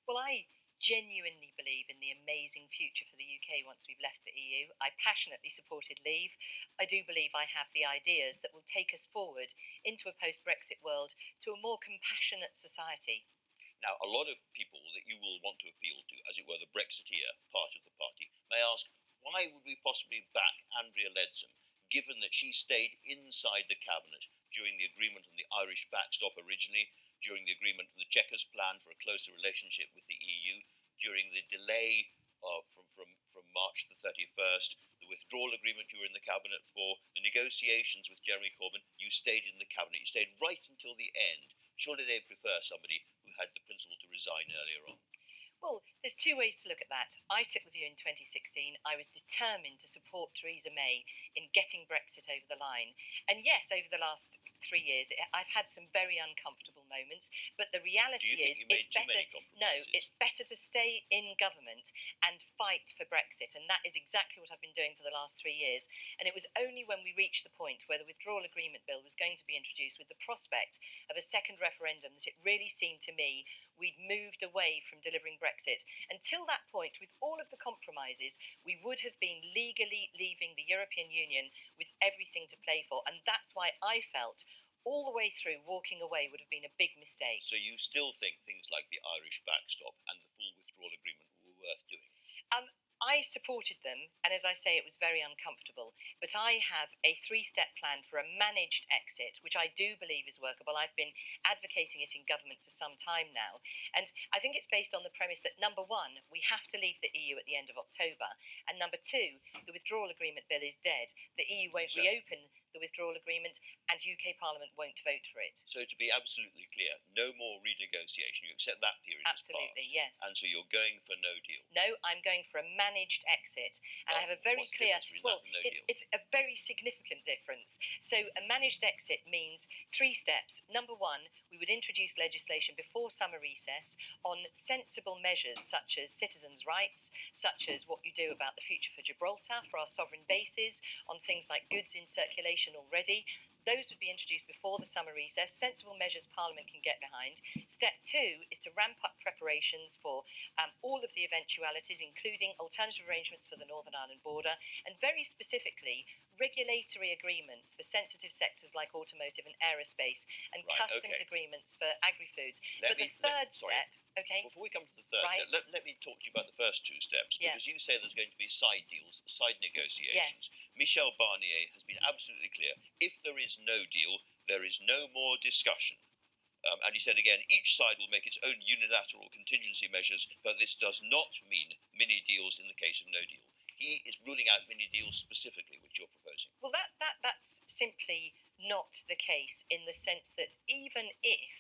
Well, I genuinely believe in the amazing future for the UK once we've left the EU. I passionately supported leave. I do believe I have the ideas that will take us forward into a post Brexit world to a more compassionate society. Now, a lot of people that you will want to appeal to, as it were, the Brexiteer part of the party, may ask, why would we possibly back Andrea Leadsom, given that she stayed inside the cabinet during the agreement on the Irish backstop originally, during the agreement on the Chequers plan for a closer relationship with the EU, during the delay from March the 31st, the withdrawal agreement you were in the cabinet for, the negotiations with Jeremy Corbyn, you stayed in the cabinet. You stayed right until the end. Surely they prefer somebody who had the principle to resign earlier on. Well, there's two ways to look at that. I took the view in 2016. I was determined to support Theresa May in getting Brexit over the line. And yes, over the last 3 years, I've had some very uncomfortable moments. But the reality is, it's better. No, it's better to stay in government and fight for Brexit. And that is exactly what I've been doing for the last 3 years. And it was only when we reached the point where the withdrawal agreement bill was going to be introduced with the prospect of a second referendum that it really seemed to me we'd moved away from delivering Brexit. Until that point, with all of the compromises, we would have been legally leaving the European Union with everything to play for. And that's why I felt all the way through walking away would have been a big mistake. So you still think things like the Irish backstop and the full withdrawal agreement were worth doing? I supported them, and as I say, it was very uncomfortable. But I have a 3-step plan for a managed exit, which I do believe is workable. I've been advocating it in government for some time now. And I think it's based on the premise that, number one, we have to leave the EU at the end of October. And number two, the withdrawal agreement bill is dead. The EU won't reopen the withdrawal agreement, and UK Parliament won't vote for it. So to be absolutely clear, no more renegotiation. You accept that period absolutely, has passed. Yes. And so you're going for no deal. No, I'm going for a managed exit, and I have a very clear. Well, it's a very significant difference. So a managed exit means 3 steps. Number one, we would introduce legislation before summer recess on sensible measures such as citizens' rights, such as what you do about the future for Gibraltar, for our sovereign bases, on things like goods in circulation already. Those would be introduced before the summer recess, sensible measures Parliament can get behind. Step 2 is to ramp up preparations for all of the eventualities, including alternative arrangements for the Northern Ireland border, and very specifically, regulatory agreements for sensitive sectors like automotive and aerospace, and customs agreements for agri-foods. But the third step... Okay. Before we come to the third step, let me talk to you about the first 2 steps, because you say there's going to be side deals, side negotiations. Yes. Michel Barnier has been absolutely clear. If there is no deal, there is no more discussion. And he said again, each side will make its own unilateral contingency measures, but this does not mean mini deals in the case of no deal. He is ruling out mini deals specifically, which you're proposing. Well, that's simply not the case, in the sense that even if,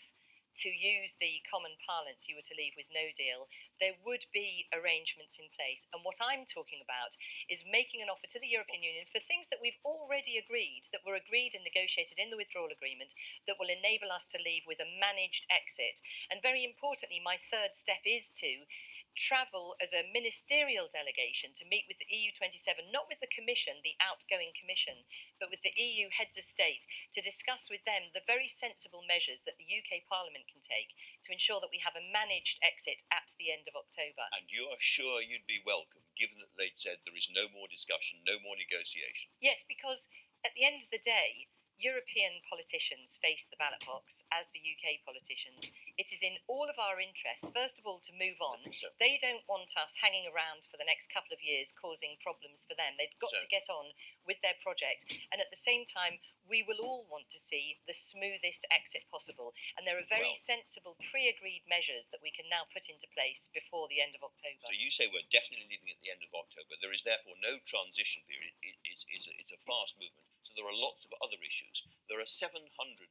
to use the common parlance, you were to leave with no deal, there would be arrangements in place. And what I'm talking about is making an offer to the European Union for things that we've already agreed, that were agreed and negotiated in the withdrawal agreement, that will enable us to leave with a managed exit. And very importantly, my third step is to travel as a ministerial delegation to meet with the EU27, not with the Commission, the outgoing Commission, but with the EU heads of state, to discuss with them the very sensible measures that the UK Parliament can take to ensure that we have a managed exit at the end of October. And you are sure you'd be welcome, given that they'd said there is no more discussion, no more negotiation? Yes, because at the end of the day, European politicians face the ballot box, as do UK politicians. It is in all of our interests, first of all, to move on. They don't want us hanging around for the next couple of years causing problems for them. They've got to get on with their project. And at the same time, we will all want to see the smoothest exit possible. And there are very sensible pre-agreed measures that we can now put into place before the end of October. So you say we're definitely leaving at the end of October. There is therefore no transition period. It's a fast movement. So there are lots of other issues. There are 700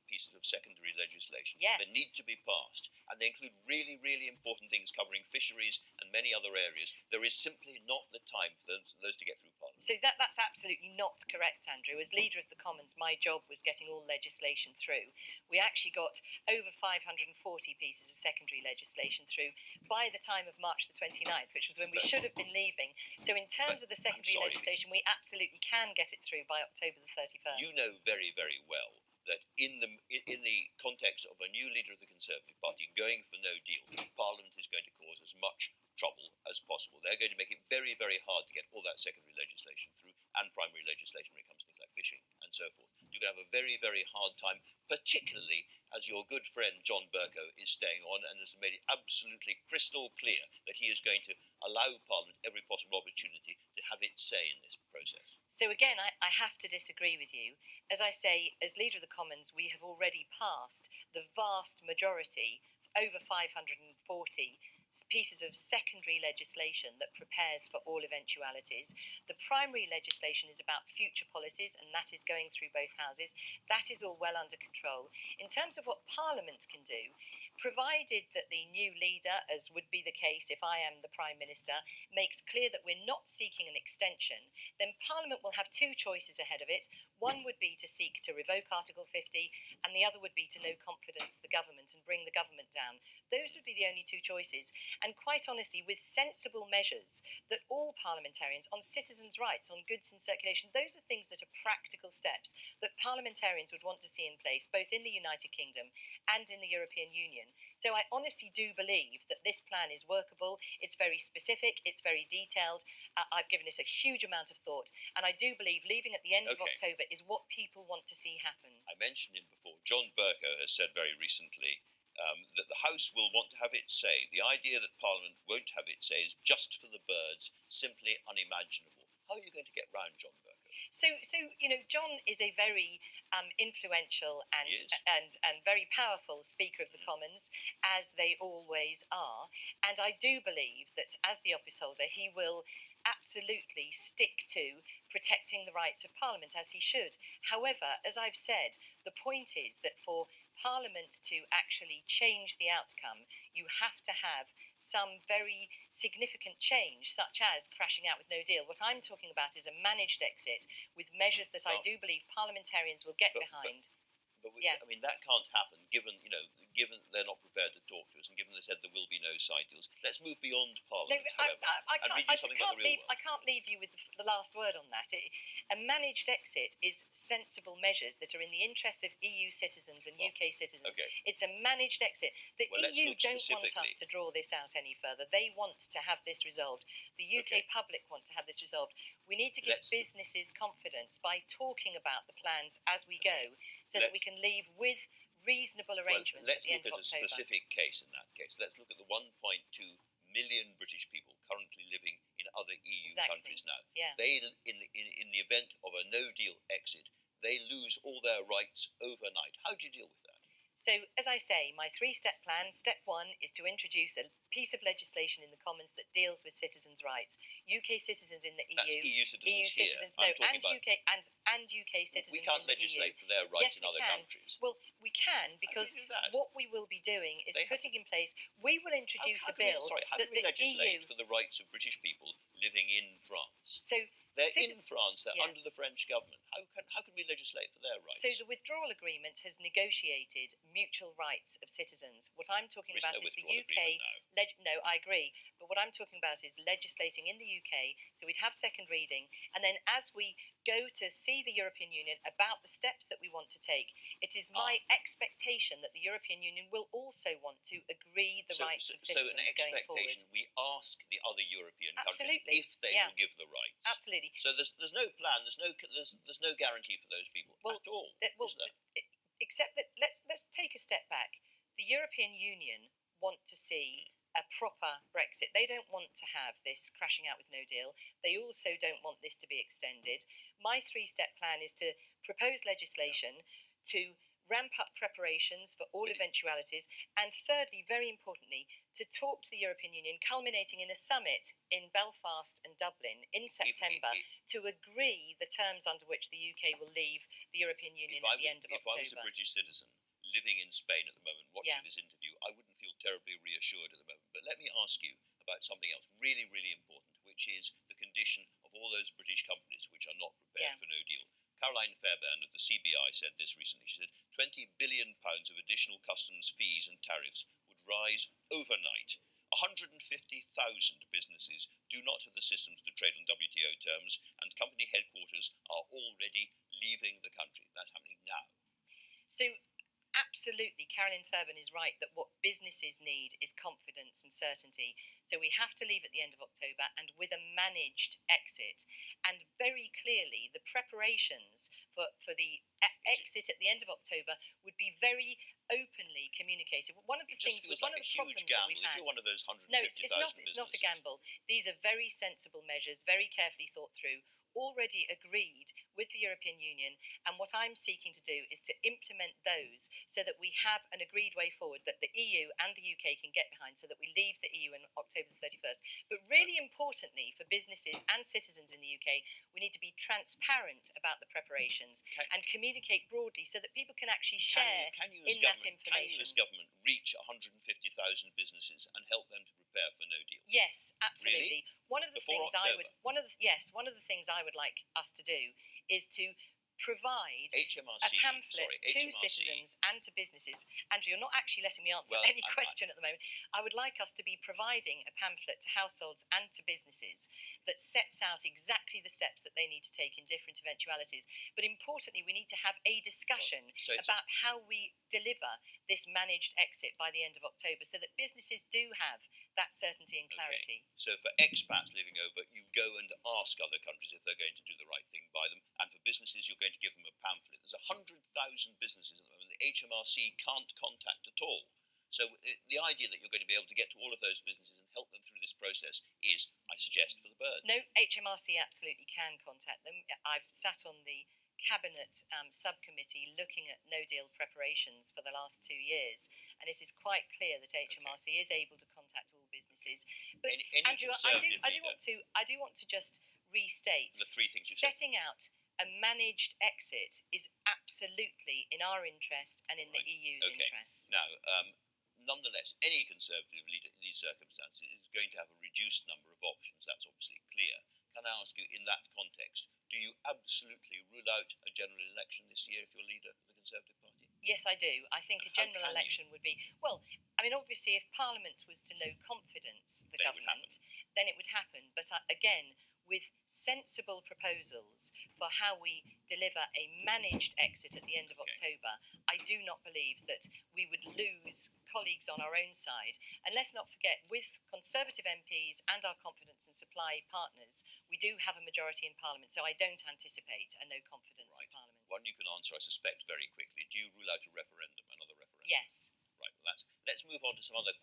pieces of secondary legislation that need to be passed, and they include really, really important things covering fisheries and many other areas. There is simply not the time for those to get through Parliament. So that's absolutely not correct, Andrew. As Leader of the Commons, my job was getting all legislation through. We actually got over 540 pieces of secondary legislation through by the time of March the 29th, which was when we should have been leaving. So in terms of the secondary legislation, we absolutely can get it through by October the 31st. You know very, very well that in the context of a new leader of the Conservative Party going for no deal, Parliament is going to cause as much trouble as possible. They're going to make it very, very hard to get all that secondary legislation through and primary legislation when it comes to things like fishing and so forth. You're going to have a very, very hard time, particularly as your good friend John Bercow is staying on and has made it absolutely crystal clear that he is going to allow Parliament every possible opportunity to have its say in this process. So again, I have to disagree with you. As I say, as Leader of the Commons, we have already passed the vast majority, over 540 pieces of secondary legislation that prepares for all eventualities. The primary legislation is about future policies, and that is going through both houses. That is all well under control. In terms of what Parliament can do, provided that the new leader, as would be the case if I am the Prime Minister, makes clear that we're not seeking an extension, then Parliament will have two choices ahead of it. One would be to seek to revoke Article 50, and the other would be to no confidence the government and bring the government down. Those would be the only two choices. And quite honestly, with sensible measures that all parliamentarians, on citizens' rights, on goods in circulation, those are things that are practical steps that parliamentarians would want to see in place, both in the United Kingdom and in the European Union. So I honestly do believe that this plan is workable. It's very specific. It's very detailed. I've given it a huge amount of thought. And I do believe leaving at the end of October is what people want to see happen. I mentioned him before. John Bercow has said very recently that the House will want to have its say. The idea that Parliament won't have its say is just for the birds, simply unimaginable. How are you going to get round John Bercow? So John is a very influential and very powerful Speaker of the Commons, as they always are. And I do believe that as the office holder, he will absolutely stick to protecting the rights of Parliament, as he should. However, as I've said, the point is that for Parliament to actually change the outcome, you have to have some very significant change, such as crashing out with no deal. What I'm talking about is a managed exit with measures that I do believe parliamentarians will get behind. I mean, that can't happen given that they're not prepared to talk to us, and given they said there will be no side deals. Let's move beyond Parliament, however, and read you something about the real world. I can't leave you with the last word on that. A managed exit is sensible measures that are in the interests of EU citizens and UK citizens. Okay. It's a managed exit. The EU don't want us to draw this out any further. They want to have this resolved. The UK public want to have this resolved. We need to give businesses confidence by talking about the plans as we go, so that we can leave with reasonable arrangements at the end of October. Let's look at a specific case in that case. Let's look at the 1.2 million British people currently living in other EU countries now. Yeah. They, in the event of a no-deal exit, they lose all their rights overnight. How do you deal with that? So, as I say, my three-step plan, step one is to introduce a piece of legislation in the Commons that deals with citizens' rights. UK citizens in the EU. That's EU citizens here. and UK citizens we can't in the legislate EU. for their rights Yes, in other countries. Well, we can, because what we will be doing is putting in place, we will introduce the bill how that can we the legislate EU... for the rights of British people living in France? So, they're in France, they're under the French government. How can we legislate for their rights? So the withdrawal agreement has negotiated mutual rights of citizens. What I'm talking about is the UK... No, I agree. But what I'm talking about is legislating in the UK, so we'd have second reading, and then as we go to see the European Union about the steps that we want to take, it is my expectation that the European Union will also want to agree the rights of citizens going forward. So an expectation, we ask the other European countries Absolutely. if they will give the rights. Absolutely. So there's no plan, there's no guarantee for those people at all, is there? Except that let's take a step back. The European Union want to see a proper Brexit. They don't want to have this crashing out with no deal. They also don't want this to be extended. My three-step plan is to propose legislation to ramp up preparations for all eventualities, and thirdly, very importantly, to talk to the European Union, culminating in a summit in Belfast and Dublin in September, to agree the terms under which the UK will leave the European Union at the end of October. If I was a British citizen living in Spain at the moment, watching this interview, I wouldn't feel terribly reassured at the moment. But let me ask you about something else really, really important, which is the condition of all those British companies which are not prepared for no deal. Caroline Fairbairn of the CBI said this recently. She said £20 billion of additional customs fees and tariffs would rise overnight. 150,000 businesses do not have the systems to trade on WTO terms, and company headquarters are already leaving the country. That's happening now. So absolutely, Carolyn Fairbairn is right that what businesses need is confidence and certainty. So we have to leave at the end of October and with a managed exit. And very clearly, the preparations for the exit at the end of October would be very openly communicated. One of the It just things, feels one like of a the huge problems that gamble. we've If had. you're one of those 150,000 No, it's not. It's not a businesses. gamble. These are very sensible measures, very carefully thought through, already agreed with the European Union. And what I'm seeking to do is to implement those so that we have an agreed way forward that the EU and the UK can get behind, so that we leave the EU on October the 31st. But really importantly, for businesses and citizens in the UK, we need to be transparent about the preparations and communicate broadly so that people can actually share in that information. Can you as government reach 150,000 businesses and help them to prepare for no deal? Yes, absolutely. Really? One of the Before things October? one of the things I would like us to do is to provide HMRC, a pamphlet to HMRC. citizens and to businesses. Andrew, you're not actually letting me answer Well, any question at the moment. I would like us to be providing a pamphlet to households and to businesses that sets out exactly the steps that they need to take in different eventualities. But importantly, we need to have a discussion about how we deliver this managed exit by the end of October so that businesses do have that certainty and clarity. Okay. So for expats living over, you go and ask other countries if they're going to do the right thing by them. And for businesses, you're going to give them a pamphlet. There's 100,000 businesses at the moment the HMRC can't contact at all. So the idea that you're going to be able to get to all of those businesses and help them through this process is, I suggest, for the birds. No, HMRC absolutely can contact them. I've sat on the Cabinet subcommittee looking at no deal preparations for the last 2 years, and it is quite clear that HMRC is able to contact all businesses. But any Andrew, I do want to just restate the three things you setting out a managed exit is absolutely in our interest and in the EU's interest. Now, nonetheless, any Conservative leader in these circumstances is going to have a reduced number of options. That's obviously clear. Can I ask you, in that context, do you absolutely rule out a general election this year if you're leader of the Conservative Party? Yes, I do. I think a general election would be, well, I mean, obviously, if Parliament was to no confidence the government, then it would happen. But again, with sensible proposals for how we deliver a managed exit at the end of October, I do not believe that we would lose colleagues on our own side. And let's not forget, with Conservative MPs and our confidence and supply partners, we do have a majority in Parliament, so I don't anticipate a no confidence in Parliament. One you can answer, I suspect, very quickly. Do you rule out a referendum, another referendum? Yes. Right, well, let's move on to some other quick